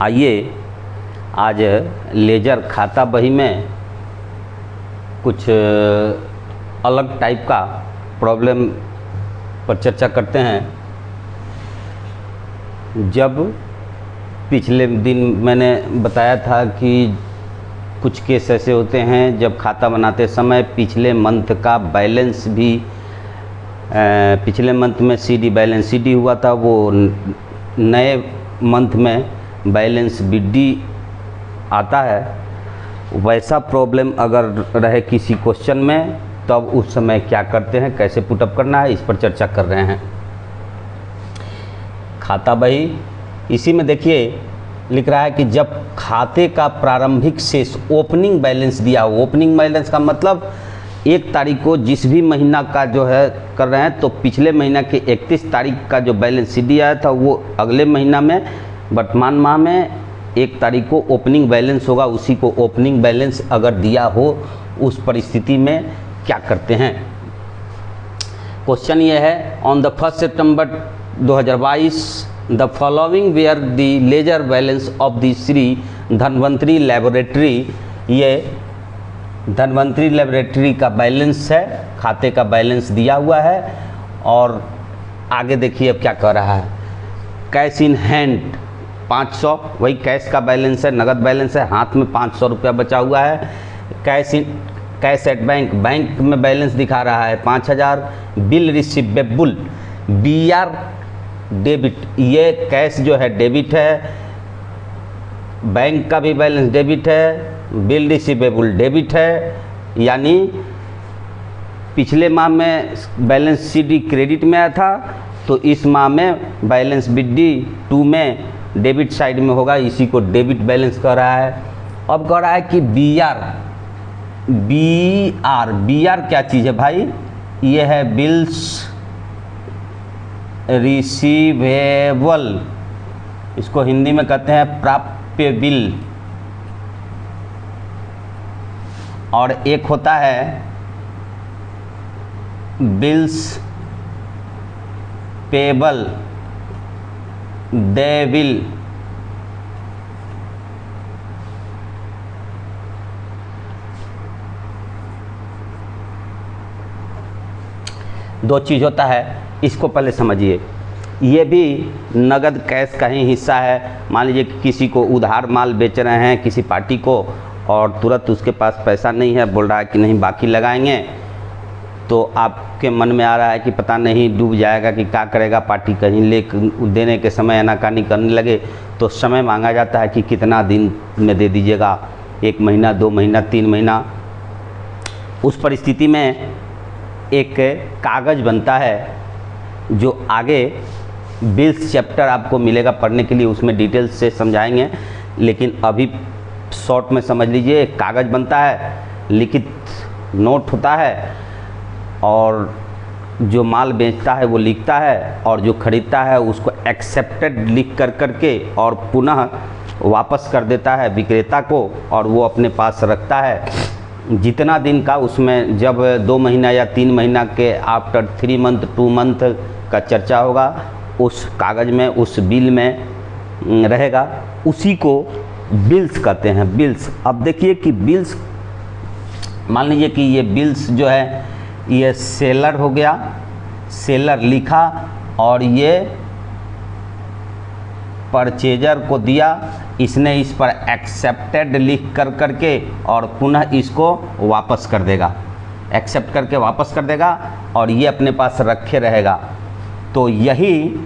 आइए आज लेजर खाता बही में कुछ अलग टाइप का प्रॉब्लम पर चर्चा करते हैं। जब पिछले दिन मैंने बताया था कि कुछ केस ऐसे होते हैं जब खाता बनाते समय पिछले मंथ का बैलेंस भी पिछले मंथ में सीडी बैलेंस सीडी हुआ था, वो नए मंथ में बैलेंस बीडी आता है। वैसा प्रॉब्लम अगर रहे किसी क्वेश्चन में तब उस समय क्या करते हैं, कैसे पुटअप करना है, इस पर चर्चा कर रहे हैं। खाता बही इसी में देखिए लिख रहा है कि जब खाते का प्रारंभिक शेष ओपनिंग बैलेंस दिया हो, ओपनिंग बैलेंस का मतलब 1 तारीख को जिस भी महीना का जो है कर रहे हैं तो पिछले महीना के 31 तारीख का जो बैलेंस सीडी आया था वो अगले महीना में वर्तमान माह में 1 तारीख को ओपनिंग बैलेंस होगा, उसी को ओपनिंग बैलेंस अगर दिया हो उस परिस्थिति में क्या करते हैं। क्वेश्चन ये है, on the 1 September 2022 the following were the ledger balance of the Shri Dhanvantari laboratory. ये धन्वंतरी लैबोरेटरी का बैलेंस है, खाते का बैलेंस दिया हुआ है। और आगे देखिए अब क्या कह रहा है। कैश इन हैंड 500, वही कैश का बैलेंस है, नगद बैलेंस है, हाथ में 500 रुपया बचा हुआ है। कैश एट बैंक, बैंक में बैलेंस दिखा रहा है 5000। बिल रिसीवेबल BR डेबिट, ये कैश जो है डेबिट है, बैंक का भी बैलेंस डेबिट है, बिल रिसीवेबल डेबिट है। यानी पिछले माह में बैलेंस CD क्रेडिट में आया था तो इस माह में बैलेंस BD 2 में डेबिट साइड में होगा, इसी को डेबिट बैलेंस कह रहा है। अब कह रहा है कि BR क्या चीज़ है भाई? ये है बिल्स रिसीवेबल, इसको हिंदी में कहते हैं प्राप्य बिल। और एक होता है बिल्स पेबल डेबिल। दो चीज़ होता है, इसको पहले समझिए। ये भी नगद कैश का ही हिस्सा है। मान लीजिए कि किसी को उधार माल बेच रहे हैं किसी पार्टी को और तुरंत उसके पास पैसा नहीं है, बोल रहा है कि नहीं बाकी लगाएंगे, तो आपके मन में आ रहा है कि पता नहीं डूब जाएगा कि क्या करेगा, पार्टी कहीं ले देने के समय आनाकानी करने लगे तो समय मांगा जाता है कि कितना दिन में दे दीजिएगा, 1 महीना 2 महीना 3 महीना। उस परिस्थिति में एक कागज़ बनता है जो आगे बिल्स चैप्टर आपको मिलेगा पढ़ने के लिए, उसमें डिटेल्स से समझाएंगे, लेकिन अभी शॉर्ट में समझ लीजिए। एक कागज़ बनता है, लिखित नोट होता है और जो माल बेचता है वो लिखता है और जो खरीदता है उसको एक्सेप्टेड लिख करके और पुनः वापस कर देता है विक्रेता को और वो अपने पास रखता है जितना दिन का। उसमें जब 2 महीना या 3 महीना के आफ्टर 3 मंथ 2 मंथ का चर्चा होगा उस कागज़ में उस बिल में रहेगा, उसी को बिल्स कहते हैं। बिल्स, अब देखिए कि बिल्स, मान लीजिए कि ये बिल्स जो है ये सेलर हो गया, सेलर लिखा और ये परचेजर को दिया, इसने इस पर एक्सेप्टेड लिख करके और पुनः इसको वापस कर देगा, एक्सेप्ट करके वापस कर देगा और ये अपने पास रखे रहेगा। तो यही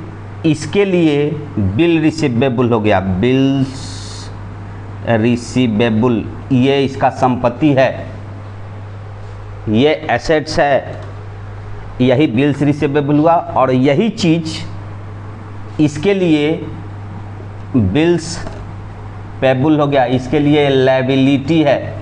इसके लिए बिल रिसीवेबल हो गया। बिल्स रिसीवेबल ये इसका संपत्ति है, ये एसेट्स है, यही बिल्स रिसीवेबल हुआ। और यही चीज़ इसके लिए बिल्स पेबल हो गया, इसके लिए लायबिलिटी है।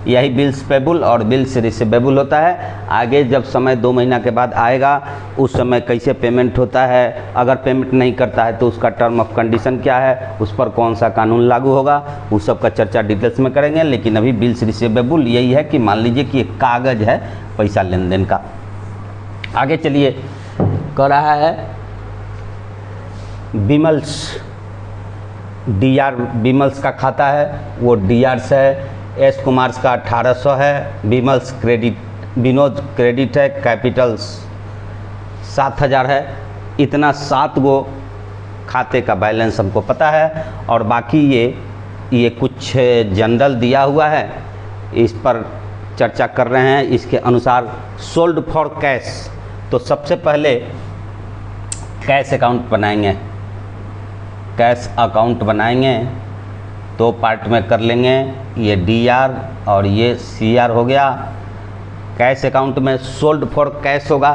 यही बिल्स पेबल और बिल्स रिसीवेबल होता है। आगे जब समय 2 महीना के बाद आएगा उस समय कैसे पेमेंट होता है, अगर पेमेंट नहीं करता है तो उसका टर्म ऑफ कंडीशन क्या है, उस पर कौन सा कानून लागू होगा, उस सब का चर्चा डिटेल्स में करेंगे। लेकिन अभी बिल्स रिसीवेबल यही है कि मान लीजिए कि एक कागज़ है पैसा लेन देन का। आगे चलिए, कह रहा है विमल्स DR विमल्स का खाता है वो DR से है, S कुमार का 1800 है, विमल्स क्रेडिट, विनोद क्रेडिट है, कैपिटल्स 7000 है। इतना 7 गो खाते का बैलेंस हमको पता है, और बाकी ये कुछ जनरल दिया हुआ है, इस पर चर्चा कर रहे हैं। इसके अनुसार सोल्ड फॉर कैश, तो सबसे पहले कैश अकाउंट बनाएंगे, कैश अकाउंट बनाएंगे, 2 पार्ट में कर लेंगे, ये DR और ये CR हो गया। कैश अकाउंट में सोल्ड फॉर कैश होगा,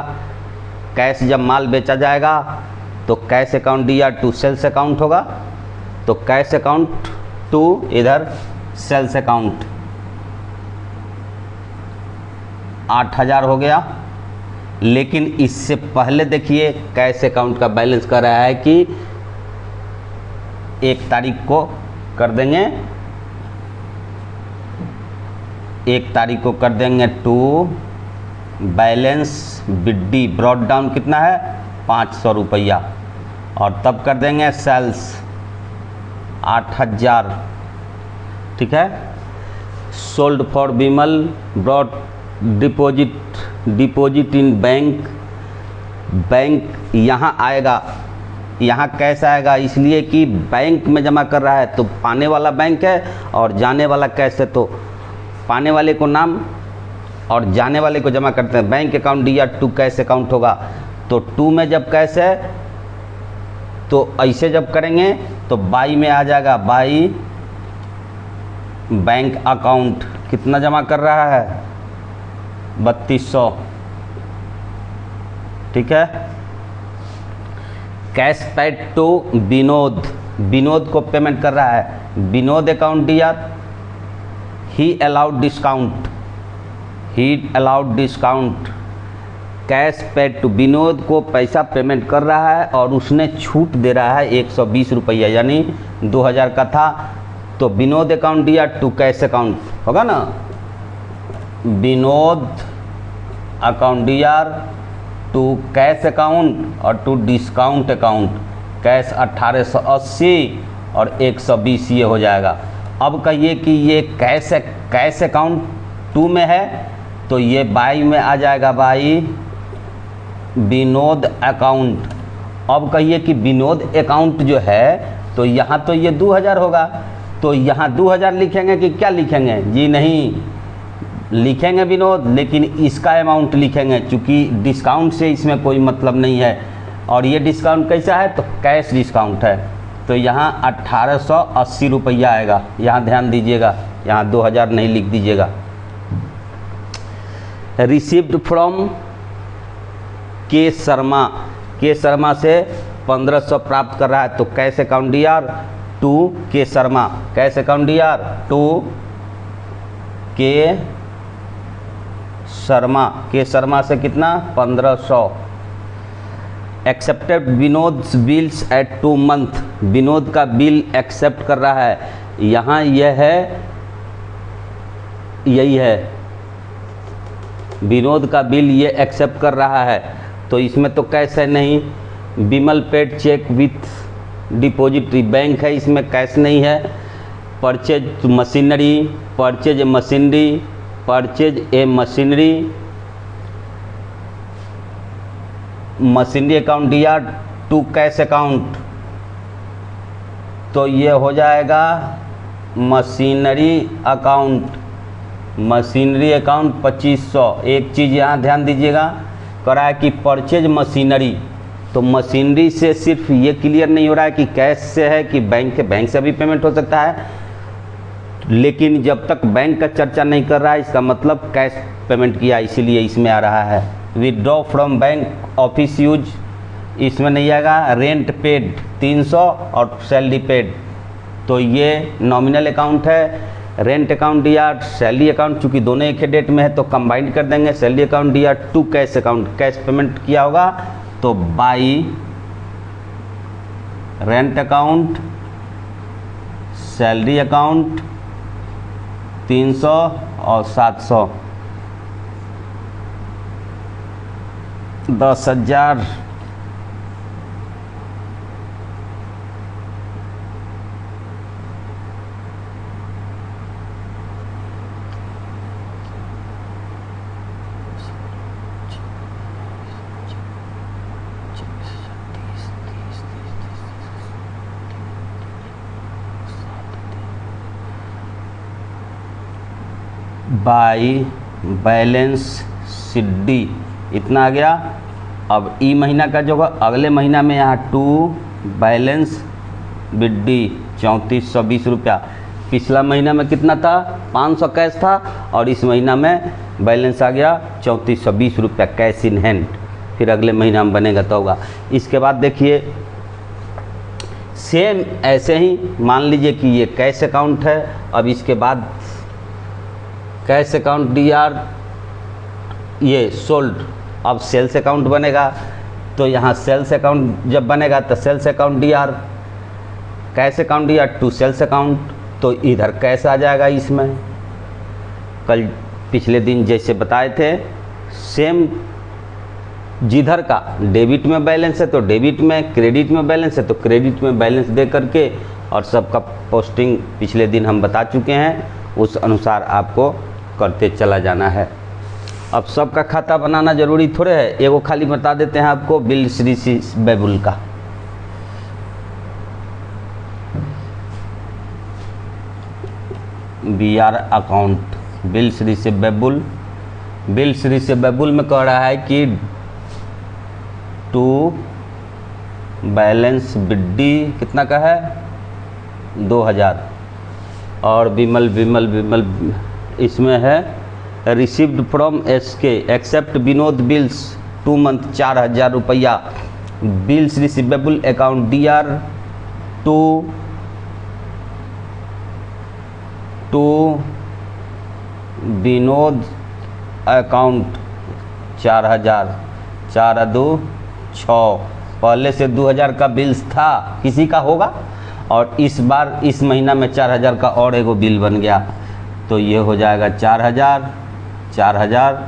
कैश जब माल बेचा जाएगा तो cash account DR to sales account होगा, तो कैश अकाउंट टू इधर सेल्स अकाउंट 8000 हो गया। लेकिन इससे पहले देखिए कैश अकाउंट का बैलेंस कर रहा है कि 1 तारीख को कर देंगे, 1 तारीख को कर देंगे टू बैलेंस बिड्डी ब्रॉड डाउन कितना है 500 रुपया, और तब कर देंगे सेल्स 8000, ठीक है। Sold for Vimal broad deposit in bank, bank यहाँ आएगा, यहाँ कैश आएगा इसलिए कि बैंक में जमा कर रहा है तो पाने वाला बैंक है और जाने वाला कैश है, तो पाने वाले को नाम और जाने वाले को जमा करते हैं। Bank account DR to cash account होगा, तो 2 में जब कैश है तो ऐसे जब करेंगे तो बाई में आ जाएगा, बाई बैंक अकाउंट कितना जमा कर रहा है 3200, ठीक है। Cash paid to Vinod, Vinod को पेमेंट कर रहा है, Vinod account DR, he allowed discount, he allowed discount. Cash paid to Vinod को पैसा पेमेंट कर रहा है और उसने छूट दे रहा है 120 रुपया, यानी 2000 का था, तो Vinod account DR to cash account होगा ना, Vinod account DR to cash account और टू डिस्काउंट अकाउंट, कैश 1880 और 120 ये हो जाएगा। अब कहिए कि ये कैश अकाउंट 2 में है तो ये बाई में आ जाएगा, बाई विनोद अकाउंट। अब कहिए कि विनोद अकाउंट जो है तो यहाँ तो ये 2000 होगा, तो यहाँ 2000 लिखेंगे कि क्या लिखेंगे जी, नहीं लिखेंगे विनोद, लेकिन इसका अमाउंट लिखेंगे क्योंकि डिस्काउंट से इसमें कोई मतलब नहीं है, और ये डिस्काउंट कैसा है तो कैश डिस्काउंट है, तो यहाँ 1880 रुपया आएगा। यहाँ ध्यान दीजिएगा, यहाँ 2000 नहीं लिख दीजिएगा। रिसीव्ड फ्रॉम के शर्मा, के शर्मा से 1500 प्राप्त कर रहा है, तो cash account DR to K Sharma, cash account DR to K Sharma, K Sharma से कितना 1500। Accepted Vinod bills at 2 month, Vinod का बिल एक्सेप्ट कर रहा है, यहाँ यह है, यही है विनोद का बिल ये एक्सेप्ट कर रहा है, तो इसमें तो कैश है नहीं। Vimal paid cheque with depository, bank है इसमें कैश नहीं है। Purchase machinery, purchase machinery, purchase a machinery, machinery account DR to cash account, तो ये हो जाएगा मशीनरी अकाउंट, मशीनरी अकाउंट 2500। एक चीज़ यहाँ ध्यान दीजिएगा, करा है कि परचेज मशीनरी, तो मशीनरी से सिर्फ ये क्लियर नहीं हो रहा है कि कैश से है कि बैंक है, बैंक से भी पेमेंट हो सकता है, लेकिन जब तक बैंक का चर्चा नहीं कर रहा है इसका मतलब कैश पेमेंट किया, इसीलिए इसमें आ रहा है। Withdraw from bank office use, इसमें नहीं आएगा। रेंट पेड 300 और सैलरी पेड, तो ये नॉमिनल अकाउंट है। Rent account DR, salary account चूँकि दोनों एक ही डेट में है तो कंबाइंड कर देंगे। Salary account DR to cash account, cash payment किया होगा तो by rent account, salary account 300 और 700, 10,000। बाई बैलेंस शीट डी इतना आ गया। अब ई महीना का जो होगा अगले महीना में यहाँ टू बैलेंस विद डी 3420 रुपया। पिछला महीना में कितना था 500 कैश था और इस महीना में बैलेंस आ गया 3420 रुपया कैश इन हैंड। फिर अगले महीना में बनेगा तो होगा। इसके बाद देखिए सेम ऐसे ही मान लीजिए कि ये कैश अकाउंट है। अब इसके बाद कैश अकाउंट डी आर ये सोल्ड, अब सेल्स अकाउंट बनेगा। तो यहाँ सेल्स अकाउंट जब बनेगा तो sales account D R, cash account D R to sales account, तो इधर कैश आ जाएगा। इसमें कल पिछले दिन जैसे बताए थे सेम, जिधर का डेबिट में बैलेंस है तो डेबिट में, क्रेडिट में बैलेंस है तो क्रेडिट में बैलेंस दे करके, और सबका पोस्टिंग पिछले दिन हम बता चुके हैं, उस अनुसार आपको करते चला जाना है। अब सबका खाता बनाना जरूरी थोड़े है, एगो खाली बता देते हैं आपको बिल्स रिसीवेबल का। B R account bills receivable, bills receivable में कह रहा है कि टू बैलेंस बिड्डी कितना का है 2000, और विमल विमल विमल इसमें है received from S K accept Vinod bills 2 month 4000 रुपया। Bills receivable account D R to Vinod account 4000, 4 2 6, पहले से 2000 का बिल्स था किसी का होगा, और इस बार इस महीना में 4000 का और एगो बिल बन गया, तो ये हो जाएगा 4000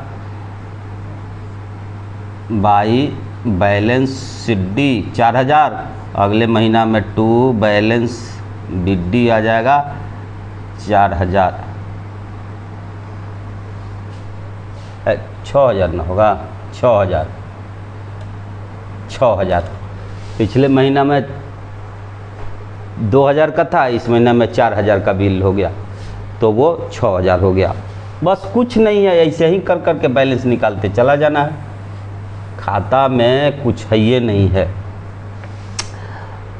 बाई बैलेंस शीट डी 4000, अगले महीना में टू बैलेंस डी आ जाएगा 4000, 6000 ना होगा 6000, पिछले महीना में 2000 का था, इस महीना में 4000 का बिल हो गया तो वो 6000 हो गया। बस कुछ नहीं है, ऐसे ही कर करके बैलेंस निकालते चला जाना है। खाता में कुछ है ये नहीं है।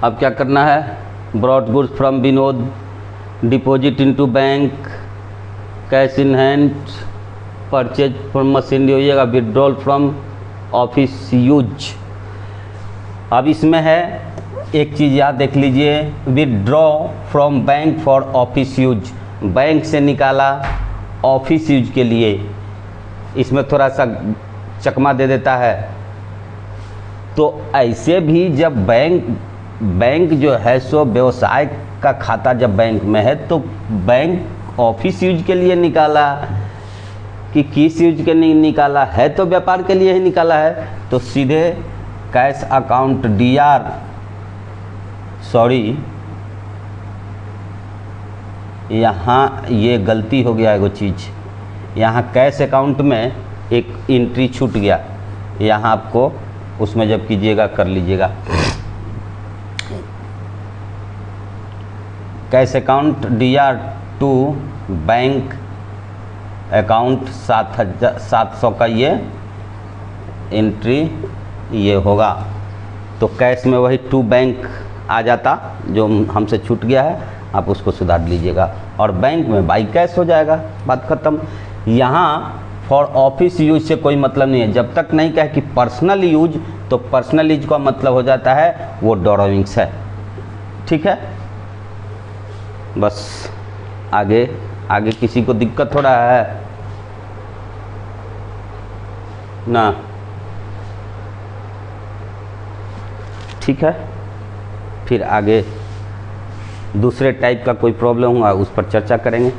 अब क्या करना है, brought goods from Vinod, deposit into bank, cash in hand, purchase from machine होइएगा, विड्रॉल फ्रॉम ऑफिस यूज। अब इसमें है एक चीज़ याद देख लीजिए, withdraw from bank for office use, bank से निकाला ऑफिस यूज के लिए, इसमें थोड़ा सा चकमा दे देता है। तो ऐसे भी जब बैंक जो है सो व्यवसाय का खाता जब बैंक में है तो बैंक ऑफिस यूज के लिए निकाला कि किस यूज के नहीं निकाला है, तो व्यापार के लिए ही निकाला है, तो सीधे cash account D are, sorry यहाँ ये गलती हो गया एगो चीज़, यहाँ कैश अकाउंट में एक एंट्री छूट गया, यहाँ आपको उसमें जब कीजिएगा कर लीजिएगा। Cash account D R to bank account 700 का ये एंट्री ये होगा, तो कैश में वही टू बैंक आ जाता जो हमसे छूट गया है, आप उसको सुधार लीजिएगा, और बैंक में बाई कैश हो जाएगा, बात ख़त्म। यहाँ फॉर ऑफिस यूज से कोई मतलब नहीं है, जब तक नहीं कहे कि पर्सनल यूज, तो पर्सनल यूज का मतलब हो जाता है वो डॉरोइंग्स है, ठीक है। बस आगे किसी को दिक्कत हो रहा है ना, ठीक है। फिर आगे दूसरे टाइप का कोई प्रॉब्लम हुआ उस पर चर्चा करेंगे।